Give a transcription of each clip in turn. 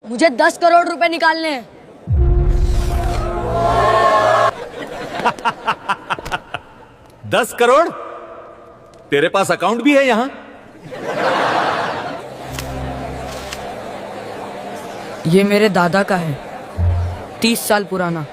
मुझे 10 करोड़ रुपए निकालने हैं। दस करोड़? तेरे पास अकाउंट भी है यहां? ये मेरे दादा का है, 30 साल पुराना।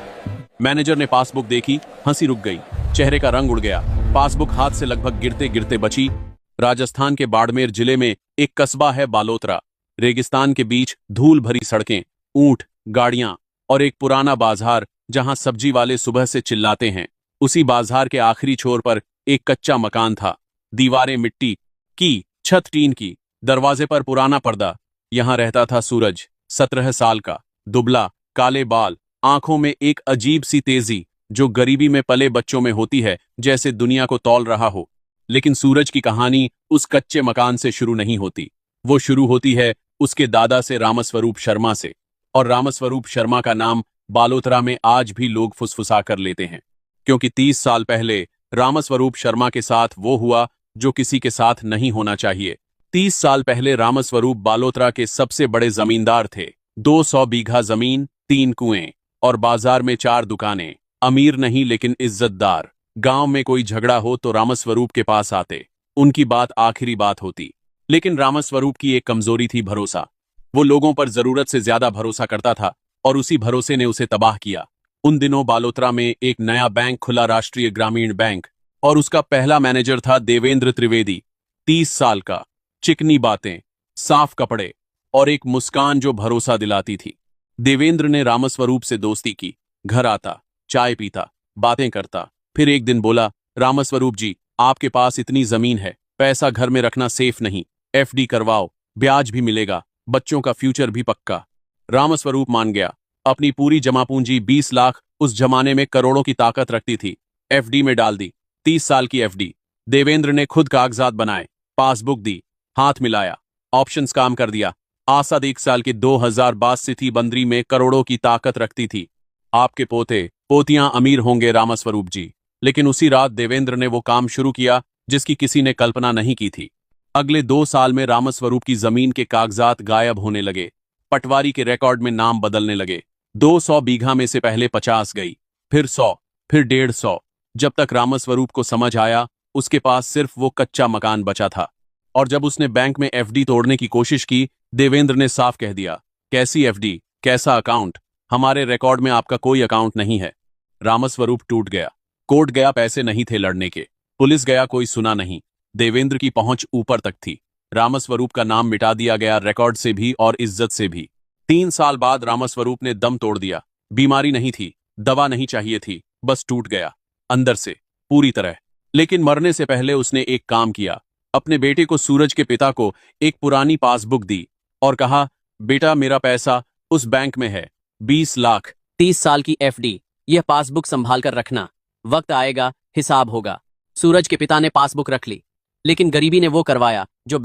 मैनेजर ने पासबुक देखी, हंसी रुक गई, चेहरे का रंग उड़ गया। पासबुक हाथ से लगभग गिरते गिरते बची। राजस्थान के बाड़मेर जिले में एक कस्बा है बालोतरा। रेगिस्तान के बीच धूल भरी सड़कें, ऊंट, गाड़ियां और एक पुराना बाजार जहां सब्जी वाले सुबह से चिल्लाते हैं। उसी बाजार के आखिरी छोर पर एक कच्चा मकान था। दीवारें मिट्टी की, छत टीन की, दरवाजे पर पुराना पर्दा। यहां रहता था सूरज, 17 साल का, दुबला, काले बाल, आंखों में एक अजीब सी तेजी जो गरीबी में पले बच्चों में होती है, जैसे दुनिया को तौल रहा हो। लेकिन सूरज की कहानी उस कच्चे मकान से शुरू नहीं होती। वो शुरू होती है उसके दादा से, रामस्वरूप शर्मा से। और रामस्वरूप शर्मा का नाम बालोतरा में आज भी लोग फुसफुसा कर लेते हैं, क्योंकि 30 साल पहले रामस्वरूप शर्मा के साथ वो हुआ जो किसी के साथ नहीं होना चाहिए। 30 साल पहले रामस्वरूप बालोतरा के सबसे बड़े जमींदार थे। 200 बीघा जमीन, 3 कुएं और बाजार में 4 दुकानें। अमीर नहीं लेकिन इज्जतदार। गांव में कोई झगड़ा हो तो रामस्वरूप के पास आते, उनकी बात आखिरी बात होती। लेकिन रामस्वरूप की एक कमजोरी थी, भरोसा। वो लोगों पर जरूरत से ज्यादा भरोसा करता था और उसी भरोसे ने उसे तबाह किया। उन दिनों बालोतरा में एक नया बैंक खुला, राष्ट्रीय ग्रामीण बैंक, और उसका पहला मैनेजर था देवेंद्र त्रिवेदी, 30 साल का। चिकनी बातें, साफ कपड़े और एक मुस्कान जो भरोसा दिलाती थी। देवेंद्र ने रामस्वरूप से दोस्ती की। घर आता, चाय पीता, बातें करता। फिर एक दिन बोला, रामस्वरूप जी, आपके पास इतनी जमीन है, पैसा घर में रखना सेफ नहीं, एफडी करवाओ, ब्याज भी मिलेगा, बच्चों का फ्यूचर भी पक्का। रामस्वरूप मान गया। अपनी पूरी जमा पूंजी 20 लाख, उस जमाने में करोड़ों की ताकत रखती थी, एफडी में डाल दी। 30 साल की एफडी। देवेंद्र ने खुद कागजात बनाए, पासबुक दी, हाथ मिलाया, ऑप्शंस काम कर दिया। आसाद 1 साल के 2022 स्थिति बंदरी में करोड़ों की ताकत रखती थी। आपके पोते पोतियां अमीर होंगे रामस्वरूप जी। लेकिन उसी रात देवेंद्र ने वो काम शुरू किया जिसकी किसी ने कल्पना नहीं की थी। अगले 2 साल में रामस्वरूप की जमीन के कागजात गायब होने लगे। पटवारी के रिकॉर्ड में नाम बदलने लगे। 200 बीघा में से पहले 50 गई, फिर 100, फिर 150, जब तक रामस्वरूप को समझ आया उसके पास सिर्फ वो कच्चा मकान बचा था। और जब उसने बैंक में एफडी तोड़ने की कोशिश की, देवेंद्र ने साफ कह दिया, कैसी एफडी, कैसा अकाउंट, हमारे रिकॉर्ड में आपका कोई अकाउंट नहीं है। रामस्वरूप टूट गया। कोर्ट गया, पैसे नहीं थे लड़ने के। पुलिस गया, कोई सुना नहीं। देवेंद्र की पहुंच ऊपर तक थी। रामस्वरूप का नाम मिटा दिया गया, रिकॉर्ड से भी और इज्जत से भी। 3 साल बाद रामस्वरूप ने दम तोड़ दिया। बीमारी नहीं थी, दवा नहीं चाहिए थी, बस टूट गया अंदर से, पूरी तरह। लेकिन मरने से पहले उसने एक काम किया। अपने बेटे को, सूरज के पिता को, एक पुरानी पासबुक दी और कहा, बेटा मेरा पैसा उस बैंक में है, 20 लाख, 30 साल की एफडी, यह पासबुक संभाल कर रखना, वक्त आएगा हिसाब होगा। सूरज के पिता ने पासबुक रख ली, लेकिन गरीबी ने वो करवाया जो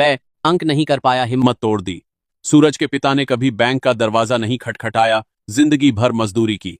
अंक नहीं कर पाया। हिम्मत तोड़ दी। सूरज के पिता ने कभी बैंक का दरवाजा नहीं खटखटाया, जिंदगी भर मजदूरी की।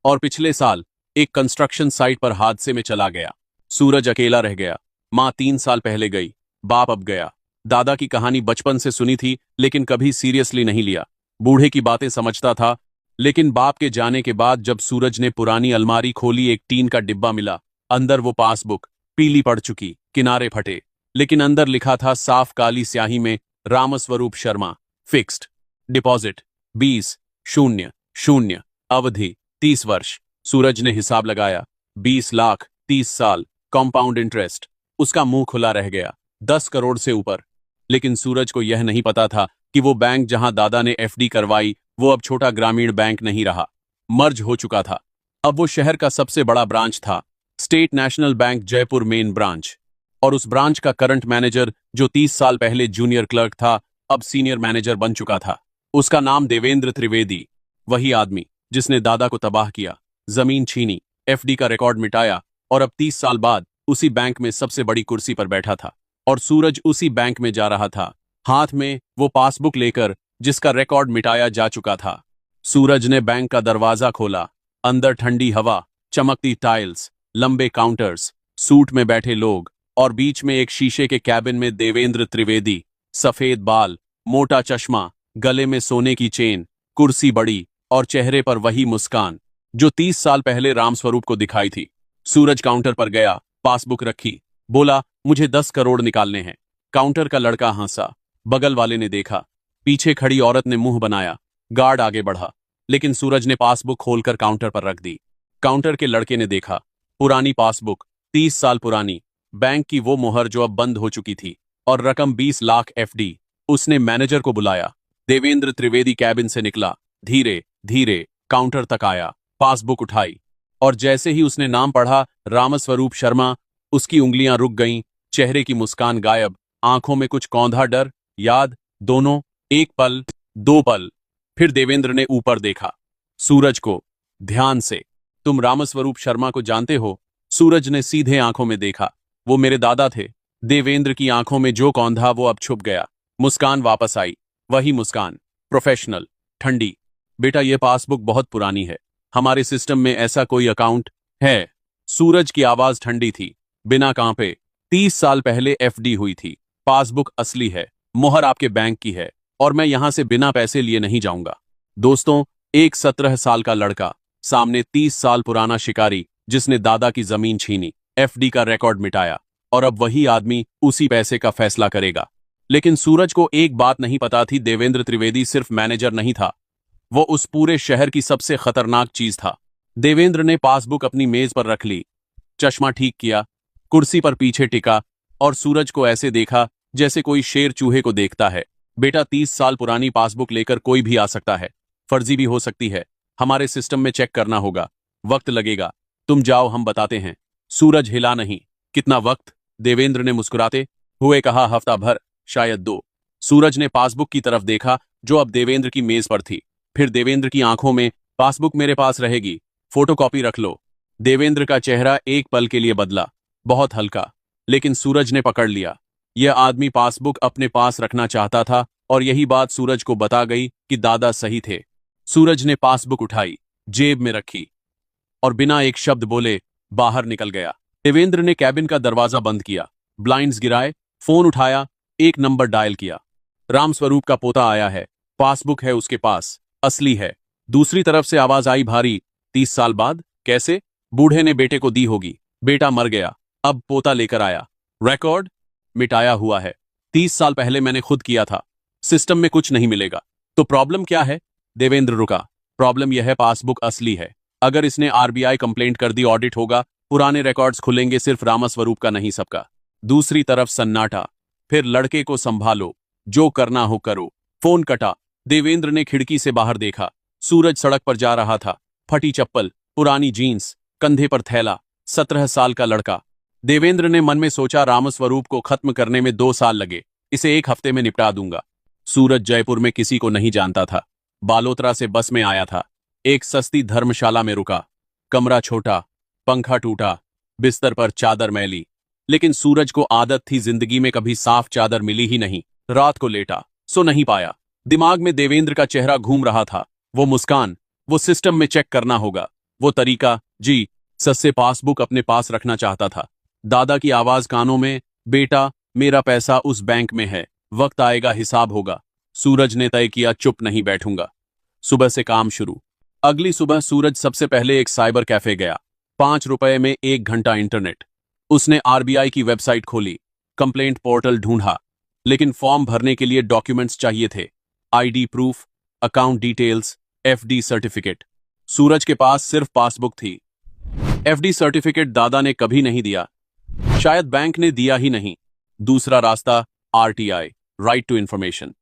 और पिछले साल एक कंस्ट्रक्शन साइट पर हादसे में चला गया। सूरज अकेला रह गया। माँ 3 साल पहले गई, बाप अब गया। दादा की कहानी बचपन से सुनी थी लेकिन कभी सीरियसली नहीं लिया। बूढ़े की बातें समझता था, लेकिन बाप के जाने के बाद जब सूरज ने पुरानी अलमारी खोली, एक टीन का डिब्बा मिला। अंदर वो पासबुक, पीली पड़ चुकी, किनारे फटे, लेकिन अंदर लिखा था साफ काली स्याही में, रामस्वरूप शर्मा, फिक्स्ड डिपॉजिट 20,000, अवधि 30 वर्ष। सूरज ने हिसाब लगाया, 20 लाख, 30 साल, कंपाउंड इंटरेस्ट। उसका मुंह खुला रह गया। 10 करोड़ से ऊपर। लेकिन सूरज को यह नहीं पता था कि वो बैंक जहां दादा ने एफडी करवाई, वो अब छोटा ग्रामीण बैंक नहीं रहा, मर्ज हो चुका था। अब वो शहर का सबसे बड़ा ब्रांच था, state national bank Jaipur main branch. और उस ब्रांच का करंट मैनेजर, जो 30 साल पहले जूनियर क्लर्क था, अब सीनियर मैनेजर बन चुका था। उसका नाम देवेंद्र त्रिवेदी। वही आदमी जिसने दादा को तबाह किया, जमीन छीनी, एफडी का रिकॉर्ड मिटाया और अब 30 साल बाद उसी बैंक में सबसे बड़ी कुर्सी पर बैठा था। और सूरज उसी बैंक में जा रहा था, हाथ में वो पासबुक लेकर जिसका रिकॉर्ड मिटाया जा चुका था। सूरज ने बैंक का दरवाजा खोला। अंदर ठंडी हवा, चमकती टाइल्स, लंबे काउंटर्स, सूट में बैठे लोग और बीच में एक शीशे के कैबिन में देवेंद्र त्रिवेदी, सफेद बाल, मोटा चश्मा, गले में सोने की चेन, कुर्सी बड़ी और चेहरे पर वही मुस्कान जो 30 साल पहले रामस्वरूप को दिखाई थी। सूरज काउंटर पर गया, पासबुक रखी, बोला मुझे 10 करोड़ निकालने हैं। काउंटर का लड़का हंसा, बगल वाले ने देखा, पीछे खड़ी औरत ने मुंह बनाया, गार्ड आगे बढ़ा, लेकिन सूरज ने पासबुक खोलकर काउंटर पर रख दी। काउंटर के लड़के ने देखा, पुरानी पासबुक, 30 साल पुरानी, बैंक की वो मोहर जो अब बंद हो चुकी थी, और रकम 20 लाख एफडी। उसने मैनेजर को बुलाया। देवेंद्र त्रिवेदी कैबिन से निकला, धीरे धीरे काउंटर तक आया, पासबुक उठाई, और जैसे ही उसने नाम पढ़ा, रामस्वरूप शर्मा, उसकी उंगलियां रुक गईं, चेहरे की मुस्कान गायब, आंखों में कुछ कौंधा डर, याद, दोनों, एक पल, दो पल। फिर देवेंद्र ने ऊपर देखा, सूरज को, ध्यान से। तुम रामस्वरूप शर्मा को जानते हो? सूरज ने सीधे आंखों में देखा, वो मेरे दादा थे। देवेंद्र की आंखों में जो कौंधा वो अब छुप गया, मुस्कान वापस आई, वही मुस्कान, प्रोफेशनल, ठंडी। बेटा ये पासबुक बहुत पुरानी है, हमारे सिस्टम में ऐसा कोई अकाउंट है? सूरज की आवाज ठंडी थी, बिना कांपे। 30 साल पहले एफडी हुई थी, पासबुक असली है, मोहर आपके बैंक की है, और मैं यहां से बिना पैसे लिए नहीं जाऊंगा। दोस्तों, एक 17 साल का लड़का, सामने 30 साल पुराना शिकारी जिसने दादा की जमीन छीनी, एफडी का रिकॉर्ड मिटाया, और अब वही आदमी उसी पैसे का फैसला करेगा। लेकिन सूरज को एक बात नहीं पता थी, देवेंद्र त्रिवेदी सिर्फ मैनेजर नहीं था, वो उस पूरे शहर की सबसे खतरनाक चीज था। देवेंद्र ने पासबुक अपनी मेज पर रख ली, चश्मा ठीक किया, कुर्सी पर पीछे टिका, और सूरज को ऐसे देखा जैसे कोई शेर चूहे को देखता है। बेटा 30 साल पुरानी पासबुक लेकर कोई भी आ सकता है, फर्जी भी हो सकती है, हमारे सिस्टम में चेक करना होगा, वक्त लगेगा, तुम जाओ हम बताते हैं। सूरज हिला नहीं। कितना वक्त? देवेंद्र ने मुस्कुराते हुए कहा, हफ्ता भर, शायद 2। सूरज ने पासबुक की तरफ देखा जो अब देवेंद्र की मेज पर थी, फिर देवेंद्र की आंखों में, पासबुक मेरे पास रहेगी, फोटोकॉपी रख लो। देवेंद्र का चेहरा एक पल के लिए बदला, बहुत हल्का, लेकिन सूरज ने पकड़ लिया, यह आदमी पासबुक अपने पास रखना चाहता था, और यही बात सूरज को बता गई कि दादा सही थे। सूरज ने पासबुक उठाई, जेब में रखी, और बिना एक शब्द बोले बाहर निकल गया। देवेंद्र ने कैबिन का दरवाजा बंद किया, ब्लाइंड्स गिराए, फोन उठाया, एक नंबर डायल किया। रामस्वरूप का पोता आया है, पासबुक है उसके पास, असली है। दूसरी तरफ से आवाज आई भारी, 30 साल बाद? कैसे? बूढ़े ने बेटे को दी होगी, बेटा मर गया, अब पोता लेकर आया। रिकॉर्ड मिटाया हुआ है, 30 साल पहले मैंने खुद किया था, सिस्टम में कुछ नहीं मिलेगा। तो प्रॉब्लम क्या है? देवेंद्र रुका। प्रॉब्लम यह है, पासबुक असली है, अगर इसने आरबीआई कंप्लेंट कर दी, ऑडिट होगा, पुराने रिकॉर्ड्स खुलेंगे, सिर्फ रामस्वरूप का नहीं, सबका। दूसरी तरफ सन्नाटा। फिर लड़के को संभालो, जो करना हो करो। फोन कटा। देवेंद्र ने खिड़की से बाहर देखा, सूरज सड़क पर जा रहा था, फटी चप्पल, पुरानी जीन्स, कंधे पर थैला, 17 साल का लड़का। देवेंद्र ने मन में सोचा, रामस्वरूप को खत्म करने में 2 साल लगे, इसे 1 हफ्ते में निपटा दूंगा। सूरज जयपुर में किसी को नहीं जानता था, बालोतरा से बस में आया था, एक सस्ती धर्मशाला में रुका, कमरा छोटा, पंखा टूटा, बिस्तर पर चादर मैली, लेकिन सूरज को आदत थी, जिंदगी में कभी साफ चादर मिली ही नहीं। रात को लेटा, सो नहीं पाया। दिमाग में देवेंद्र का चेहरा घूम रहा था, वो मुस्कान, वो सिस्टम में चेक करना होगा, वो तरीका। जी सस्ते पासबुक अपने पास रखना चाहता था। दादा की आवाज कानों में, बेटा मेरा पैसा उस बैंक में है, वक्त आएगा हिसाब होगा। सूरज ने तय किया, चुप नहीं बैठूंगा। सुबह से काम शुरू। अगली सुबह सूरज सबसे पहले एक साइबर कैफे गया, 5 रुपए में 1 घंटा इंटरनेट। उसने आरबीआई की वेबसाइट खोली, कंप्लेंट पोर्टल ढूंढा, लेकिन फॉर्म भरने के लिए डॉक्यूमेंट्स चाहिए थे, ID proof, account details, FD certificate. Suraj के पास सिर्फ पासबुक थी, एफडी सर्टिफिकेट दादा ने कभी नहीं दिया, शायद बैंक ने दिया ही नहीं। दूसरा रास्ता, आरटीआई, राइट टू इंफॉर्मेशन।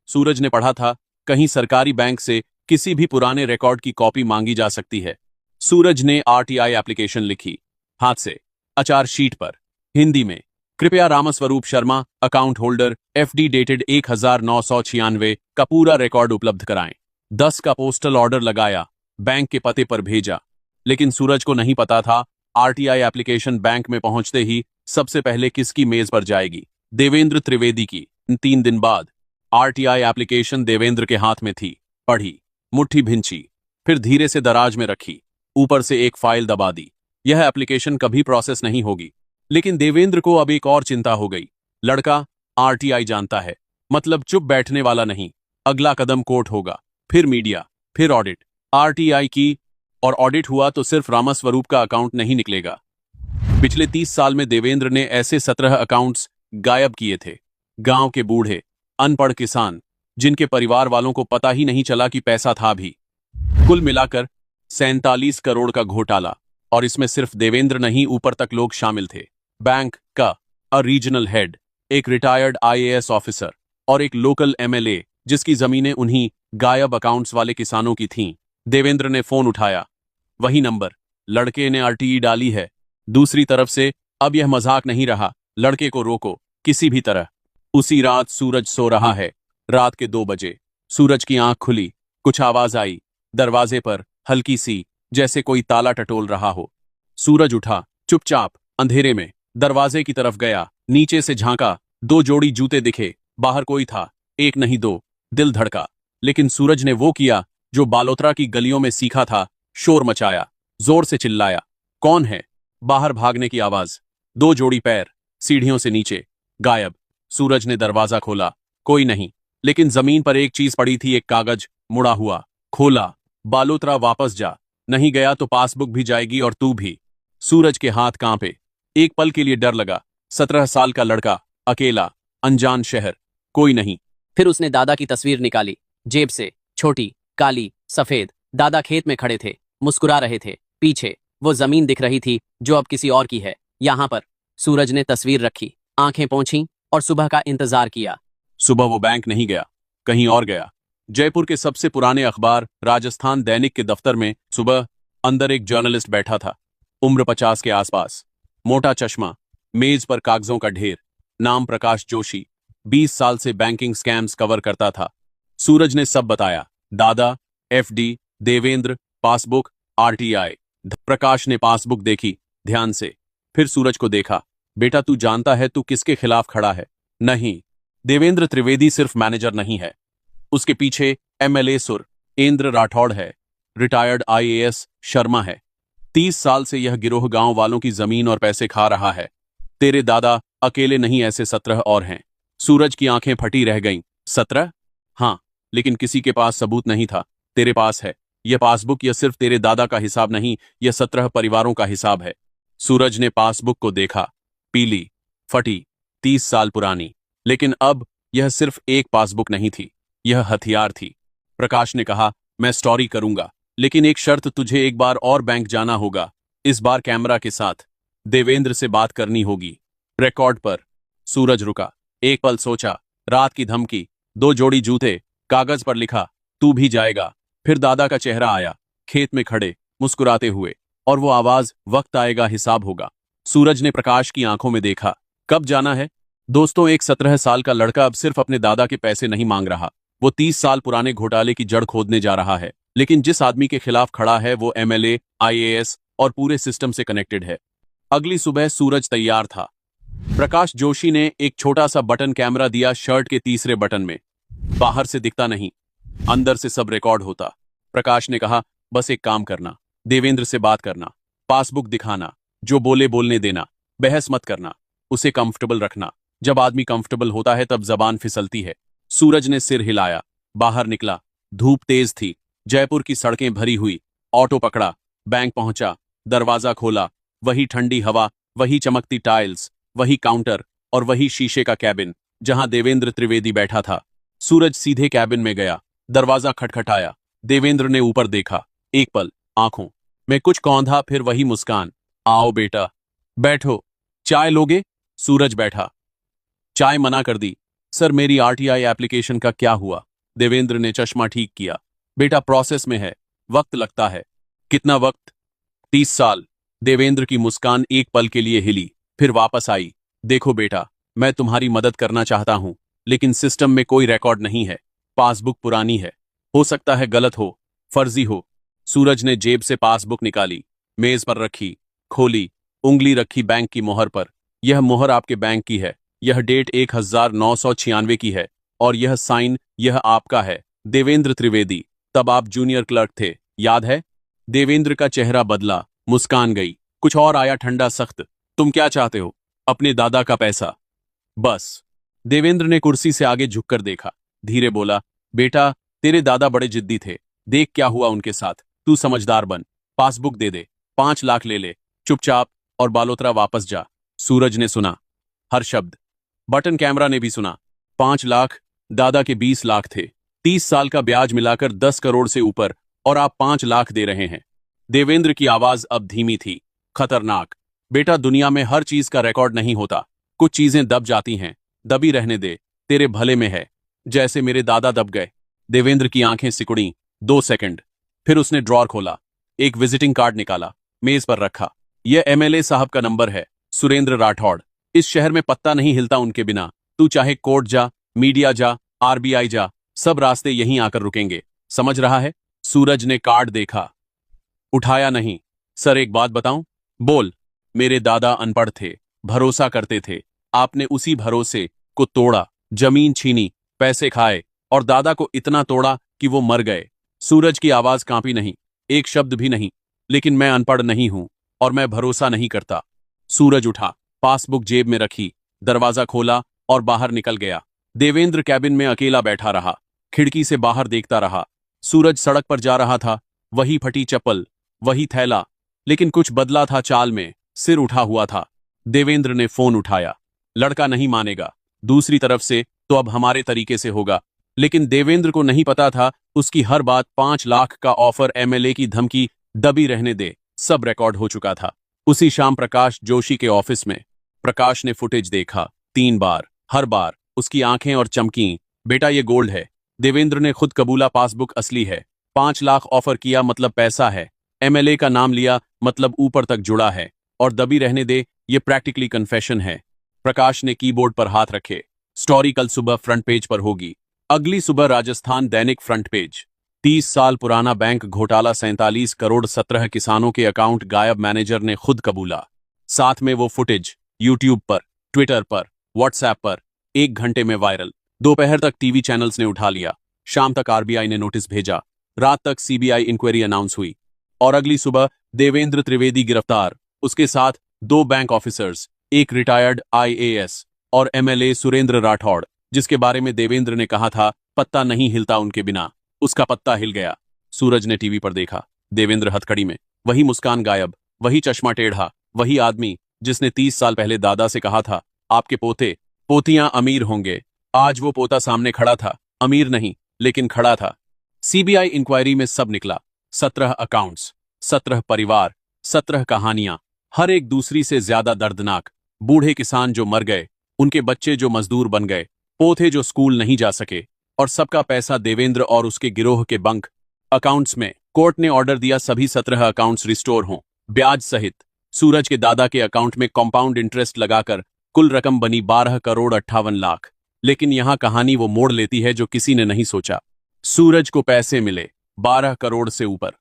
सूरज ने पढ़ा था, कहीं सरकारी बैंक से किसी भी पुराने रिकॉर्ड की कॉपी मांगी जा सकती है। सूरज ने आरटीआई एप्लीकेशन लिखी, हाथ से, अचार शीट पर, हिंदी में, कृपया Ramswaroop Sharma, account holder, FD dated 1996 का पूरा रिकॉर्ड उपलब्ध कराएं। 10 का पोस्टल ऑर्डर लगाया, बैंक के पते पर भेजा। लेकिन सूरज को नहीं पता था, आरटीआई एप्लीकेशन बैंक में पहुंचते ही सबसे पहले किसकी मेज पर जाएगी? देवेंद्र त्रिवेदी की। 3 दिन बाद आरटीआई एप्लीकेशन देवेंद्र के हाथ में थी, पढ़ी, मुट्ठी भिंची, फिर धीरे से दराज में रखी, ऊपर से एक फाइल दबा दी। यह एप्लीकेशन कभी प्रोसेस नहीं होगी। लेकिन देवेंद्र को अब एक और चिंता हो गई। लड़का आरटीआई जानता है, मतलब चुप बैठने वाला नहीं, अगला कदम कोर्ट होगा, फिर मीडिया, फिर ऑडिट, आरटीआई की, और ऑडिट हुआ तो सिर्फ रामास्वरूप का अकाउंट नहीं निकलेगा। पिछले 30 साल में देवेंद्र ने ऐसे 17 अकाउंट्स गायब किए थे। गांव के बूढ़े, अनपढ़ किसान, जिनके परिवार वालों को पता ही नहीं चला कि पैसा था भी। कुल मिलाकर 47 करोड़ का घोटाला, और इसमें सिर्फ देवेंद्र नहीं, ऊपर तक लोग शामिल थे। बैंक का रीजनल हेड, एक रिटायर्ड आईएएस ऑफिसर और एक लोकल एमएलए, जिसकी जमीनें उन्हीं गायब अकाउंट्स वाले किसानों की थीं। देवेंद्र ने फोन उठाया, वही नंबर, लड़के ने आरटीई डाली है। दूसरी तरफ से, अब यह मजाक नहीं रहा, लड़के को रोको किसी भी तरह। उसी रात सूरज सो रहा है। रात के 2 बजे सूरज की आंख खुली, कुछ आवाज आई, दरवाजे पर हल्की सी, जैसे कोई ताला टटोल रहा हो। सूरज उठा, चुपचाप अंधेरे में दरवाजे की तरफ गया, नीचे से झांका, 2 जोड़ी जूते दिखे, बाहर कोई था, एक नहीं 2। दिल धड़का, लेकिन सूरज ने वो किया जो बालोतरा की गलियों में सीखा था, शोर मचाया, जोर से चिल्लाया, कौन है? बाहर भागने की आवाज, 2 जोड़ी पैर, सीढ़ियों से नीचे, गायब। सूरज ने दरवाजा खोला, कोई नहीं, लेकिन जमीन पर एक चीज पड़ी थी, एक कागज मुड़ा हुआ। खोला, बालोतरा वापस जा, नहीं गया तो पासबुक भी जाएगी और तू भी। सूरज के हाथ कांपे, एक पल के लिए डर लगा। 17 साल का लड़का, अकेला, अनजान शहर, कोई नहीं। फिर उसने दादा की तस्वीर निकाली, जेब से, छोटी, काली, सफेद। दादा खेत में खड़े थे, मुस्कुरा रहे थे। पीछे वो जमीन दिख रही थी जो अब किसी और की है। यहां पर सूरज ने तस्वीर रखी, आंखें पोंछी और सुबह का इंतजार किया। सुबह वो बैंक नहीं गया, कहीं और गया। जयपुर के सबसे पुराने अखबार राजस्थान दैनिक के दफ्तर में सुबह अंदर एक जर्नलिस्ट बैठा था, उम्र 50 के आसपास, मोटा चश्मा, मेज पर कागजों का ढेर, नाम प्रकाश जोशी, 20 साल से बैंकिंग स्कैम्स कवर करता था। सूरज ने सब बताया, दादा, एफडी, देवेंद्र, पासबुक, आरटीआई। प्रकाश ने पासबुक देखी ध्यान से, फिर सूरज को देखा, बेटा तू जानता है तू किसके खिलाफ खड़ा है? नहीं, देवेंद्र त्रिवेदी सिर्फ मैनेजर नहीं है, उसके पीछे एमएलए सुरेंद्र राठौड़ है, रिटायर्ड आईएएस शर्मा है। 30 साल से यह गिरोह गांव वालों की जमीन और पैसे खा रहा है। तेरे दादा अकेले नहीं, ऐसे 17 और हैं। सूरज की आंखें फटी रह गईं। 17? हाँ, लेकिन किसी के पास सबूत नहीं था। तेरे पास है। यह पासबुक यह सिर्फ तेरे दादा का हिसाब नहीं, यह 17 परिवारों का हिसाब है। सूरज ने पासबुक को देखा, पीली, फटी, 30 साल पुरानी, लेकिन अब यह सिर्फ एक पासबुक नहीं थी, यह हथियार थी। प्रकाश ने कहा, मैं स्टोरी करूंगा, लेकिन एक शर्त, तुझे एक बार और बैंक जाना होगा, इस बार कैमरा के साथ। देवेंद्र से बात करनी होगी, रिकॉर्ड पर। सूरज रुका, एक पल सोचा, रात की धमकी, 2 जोड़ी जूते, कागज पर लिखा, तू भी जाएगा। फिर दादा का चेहरा आया, खेत में खड़े, मुस्कुराते हुए, और वो आवाज, वक्त आएगा हिसाब होगा। सूरज ने प्रकाश की आंखों में देखा, कब जाना है? दोस्तों, एक 17 साल का लड़का अब सिर्फ अपने दादा के पैसे नहीं मांग रहा, वो 30 साल पुराने घोटाले की जड़ खोदने जा रहा है। लेकिन जिस आदमी के खिलाफ खड़ा है वो एमएलए, आईएएस और पूरे सिस्टम से कनेक्टेड है। अगली सुबह सूरज तैयार था। प्रकाश जोशी ने एक छोटा सा बटन कैमरा दिया शर्ट के तीसरे बटन में। बाहर से दिखता नहीं, अंदर से सब रिकॉर्ड होता। प्रकाश ने कहा, बस एक काम करना, देवेंद्र से बात करना, पासबुक दिखाना, जो बोले बोलने देना, बहस मत करना, उसे कंफर्टेबल रखना। जब आदमी कंफर्टेबल होता है तब जबान फिसलती है। सूरज ने सिर हिलाया, बाहर निकला। धूप तेज थी, जयपुर की सड़कें भरी हुई। ऑटो पकड़ा, बैंक पहुंचा, दरवाजा खोला, वही ठंडी हवा, वही चमकती टाइल्स, वही काउंटर और वही शीशे का कैबिन जहां देवेंद्र त्रिवेदी बैठा था। सूरज सीधे कैबिन में गया, दरवाजा खटखटाया। देवेंद्र ने ऊपर देखा, एक पल आंखों में कुछ कौंधा, फिर वही मुस्कान, आओ बेटा, बैठो, चाय लोगे? सूरज बैठा, चाय मना कर दी। सर, मेरी आरटीआई एप्लीकेशन का क्या हुआ? देवेंद्र ने चश्मा ठीक किया, बेटा प्रोसेस में है, वक्त लगता है। कितना वक्त? 30 साल। देवेंद्र की मुस्कान एक पल के लिए हिली, फिर वापस आई। देखो बेटा, मैं तुम्हारी मदद करना चाहता हूं, लेकिन सिस्टम में कोई रिकॉर्ड नहीं है, पासबुक पुरानी है, हो सकता है गलत हो, फर्जी हो। सूरज ने जेब से पासबुक निकाली, मेज पर रखी, खोली, उंगली रखी बैंक की मोहर पर। यह मोहर आपके बैंक की है, यह डेट 1996 की है, और यह साइन, यह आपका है, देवेंद्र त्रिवेदी। तब आप जूनियर क्लर्क थे, याद है? देवेंद्र का चेहरा बदला, मुस्कान गई, कुछ और आया, ठंडा सख्त। तुम क्या चाहते हो? अपने दादा का पैसा, बस। देवेंद्र ने कुर्सी से आगे झुककर देखा, धीरे बोला, बेटा तेरे दादा बड़े जिद्दी थे, देख क्या हुआ उनके साथ। तू समझदार बन, पासबुक दे दे, 5 लाख ले ले चुपचाप और बालोतरा वापस जा। सूरज ने सुना हर शब्द, बटन कैमरा ने भी सुना। 5 लाख, दादा के 20 लाख थे, 30 साल का ब्याज मिलाकर 10 करोड़ से ऊपर, और आप 5 लाख दे रहे हैं। देवेंद्र की आवाज अब धीमी थी, खतरनाक। बेटा, दुनिया में हर चीज का रिकॉर्ड नहीं होता, कुछ चीजें दब जाती हैं, दबी रहने दे, तेरे भले में है, जैसे मेरे दादा दब गए। देवेंद्र की आंखें सिकुड़ी 2 सेकंड, फिर उसने ड्रॉर खोला, एक विजिटिंग कार्ड निकाला, मेज पर रखा। यह एमएलए साहब का नंबर है, सुरेंद्र राठौड़। इस शहर में पत्ता नहीं हिलता उनके बिना। तू चाहे कोर्ट जा, मीडिया जा, आरबीआई जा, सब रास्ते यहीं आकर रुकेंगे, समझ रहा है? सूरज ने कार्ड देखा, उठाया नहीं। सर, एक बात बताऊं? बोल। मेरे दादा अनपढ़ थे, भरोसा करते थे, आपने उसी भरोसे को तोड़ा, जमीन छीनी, पैसे खाए, और दादा को इतना तोड़ा कि वो मर गए। सूरज की आवाज कांपी नहीं, एक शब्द भी नहीं। लेकिन मैं अनपढ़ नहीं हूं और मैं भरोसा नहीं करता। सूरज उठा, पासबुक जेब में रखी, दरवाजा खोला और बाहर निकल गया। देवेंद्र कैबिन में अकेला बैठा रहा, खिड़की से बाहर देखता रहा। सूरज सड़क पर जा रहा था, वही फटी चप्पल, वही थैला, लेकिन कुछ बदला था चाल में, सिर उठा हुआ था। देवेंद्र ने फोन उठाया। लड़का नहीं मानेगा, दूसरी तरफ से तो अब हमारे तरीके से होगा। लेकिन देवेंद्र को नहीं पता था उसकी हर बात, 5 लाख का ऑफर, एमएलए की धमकी, दबी रहने दे, सब रिकॉर्ड हो चुका था। उसी शाम प्रकाश जोशी के ऑफिस में प्रकाश ने फुटेज देखा 3 बार। हर बार उसकी आंखें और चमकी, बेटा ये गोल्ड है। देवेंद्र ने खुद कबूला, पासबुक असली है। 5 लाख ऑफर किया मतलब पैसा है, एमएलए का नाम लिया मतलब ऊपर तक जुड़ा है, और दबी रहने दे, ये प्रैक्टिकली कन्फेशन है। प्रकाश ने कीबोर्ड पर हाथ रखे। स्टोरी कल सुबह फ्रंट पेज पर होगी। अगली सुबह राजस्थान दैनिक फ्रंट पेज। 30 साल पुराना बैंक घोटाला, 47 करोड़, 17 किसानों के अकाउंट गायब, मैनेजर ने खुद कबूला। साथ में वो फुटेज यूट्यूब पर, ट्विटर पर, व्हाट्सएप पर 1 घंटे में वायरल। दोपहर तक टीवी चैनल्स ने उठा लिया, शाम तक आरबीआई ने नोटिस भेजा, रात तक सीबीआई इंक्वायरी अनाउंस हुई, और अगली सुबह देवेंद्र त्रिवेदी गिरफ्तार, उसके साथ 2 बैंक ऑफिसर्स, एक रिटायर्ड आईएएस और एमएलए सुरेंद्र राठौड़, जिसके बारे में देवेंद्र ने कहा था पत्ता नहीं हिलता उनके बिना, उसका पत्ता हिल गया। सूरज ने टीवी पर देखा, देवेंद्र हथकड़ी में, वही मुस्कान गायब, वही चश्मा टेढ़ा, वही आदमी जिसने 30 साल पहले दादा से कहा था आपके पोते पोतियां अमीर होंगे। आज वो पोता सामने खड़ा था, अमीर नहीं लेकिन खड़ा था। सीबीआई इंक्वायरी में सब निकला, 17 अकाउंट्स, 17 परिवार, 17 कहानियां, हर एक दूसरी से ज्यादा दर्दनाक। बूढ़े किसान जो मर गए, उनके बच्चे जो मजदूर बन गए, पोते जो स्कूल नहीं जा सके, और सबका पैसा देवेंद्र और उसके गिरोह के बैंक अकाउंट्स में। कोर्ट ने ऑर्डर दिया सभी 17 अकाउंट्स रिस्टोर हों, ब्याज सहित। सूरज के दादा के अकाउंट में कंपाउंड इंटरेस्ट लगाकर कुल रकम बनी 12 करोड़ 58 लाख। लेकिन यहां कहानी वो मोड़ लेती है जो किसी ने नहीं सोचा। सूरज को पैसे मिले 12 करोड़ से ऊपर।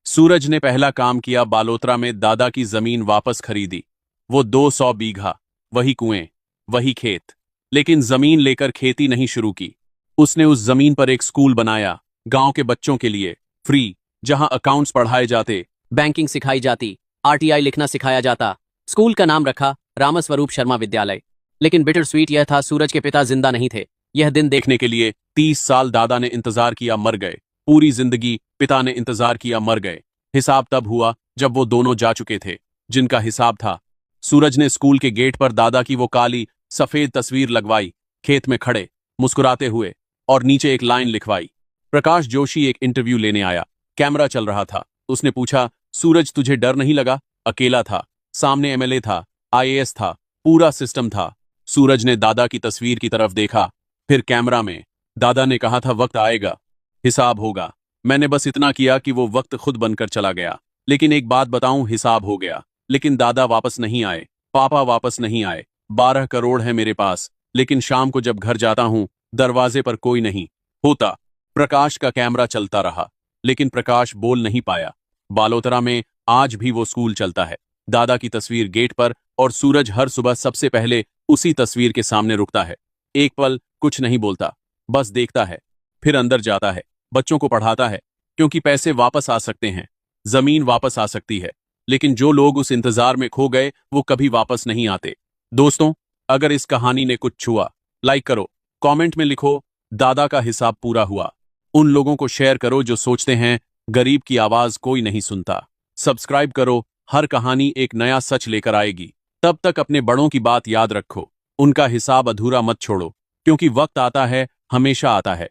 सूरज ने पहला काम किया, बालोतरा में दादा की जमीन वापस खरीदी। वो 200 बीघा, वही कुएं, वही खेत, लेकिन जमीन लेकर खेती नहीं शुरू की। उसने उस जमीन पर एक स्कूल बनाया, गांव के बच्चों के लिए, फ्री, जहां अकाउंट्स पढ़ाए जाते, बैंकिंग सिखाई जाती, आरटीआई लिखना सिखाया जाता। स्कूल का नाम रखा रामस्वरूप शर्मा विद्यालय। लेकिन बिटर स्वीट यह था, सूरज के पिता जिंदा नहीं थे। यह दिन देखने के लिए 30 साल दादा ने इंतजार किया, मर गए। पूरी जिंदगी पिता ने इंतजार किया, मर गए। हिसाब तब हुआ जब वो दोनों जा चुके थे, जिनका हिसाब था। सूरज ने स्कूल के गेट पर दादा की वो काली सफेद तस्वीर लगवाई, खेत में खड़े, मुस्कुराते हुए, और नीचे एक लाइन लिखवाई। प्रकाश जोशी एक इंटरव्यू लेने आया, कैमरा चल रहा था। उसने पूछा, सूरज तुझे डर नहीं लगा? अकेला था, सामने एमएलए था, आईएएस था, पूरा सिस्टम था। सूरज ने दादा की तस्वीर की तरफ देखा, फिर कैमरा में। दादा ने कहा था वक्त आएगा, हिसाब होगा। मैंने बस इतना किया कि वो वक्त खुद बनकर चला गया। लेकिन एक बात बताऊं, हिसाब हो गया, लेकिन दादा वापस नहीं आए, पापा वापस नहीं आए। 12 करोड़ है मेरे पास, लेकिन शाम को जब घर जाता हूं, दरवाजे पर कोई नहीं होता। प्रकाश का कैमरा चलता रहा, लेकिन प्रकाश बोल नहीं पाया। बालोतरा में आज भी वो स्कूल चलता है, दादा की तस्वीर गेट पर, और सूरज हर सुबह सबसे पहले उसी तस्वीर के सामने रुकता है। एक पल कुछ नहीं बोलता, बस देखता है, फिर अंदर जाता है, बच्चों को पढ़ाता है, क्योंकि पैसे वापस आ सकते हैं, जमीन वापस आ सकती है, लेकिन जो लोग उस इंतजार में खो गए वो कभी वापस नहीं आते। दोस्तों, अगर इस कहानी ने कुछ छुआ, लाइक करो, कमेंट में लिखो, दादा का हिसाब पूरा हुआ। उन लोगों को शेयर करो जो सोचते हैं गरीब की आवाज कोई नहीं सुनता। सब्सक्राइब करो, हर कहानी एक नया सच लेकर आएगी। तब तक अपने बड़ों की बात याद रखो, उनका हिसाब अधूरा मत छोड़ो, क्योंकि वक्त आता है, हमेशा आता है,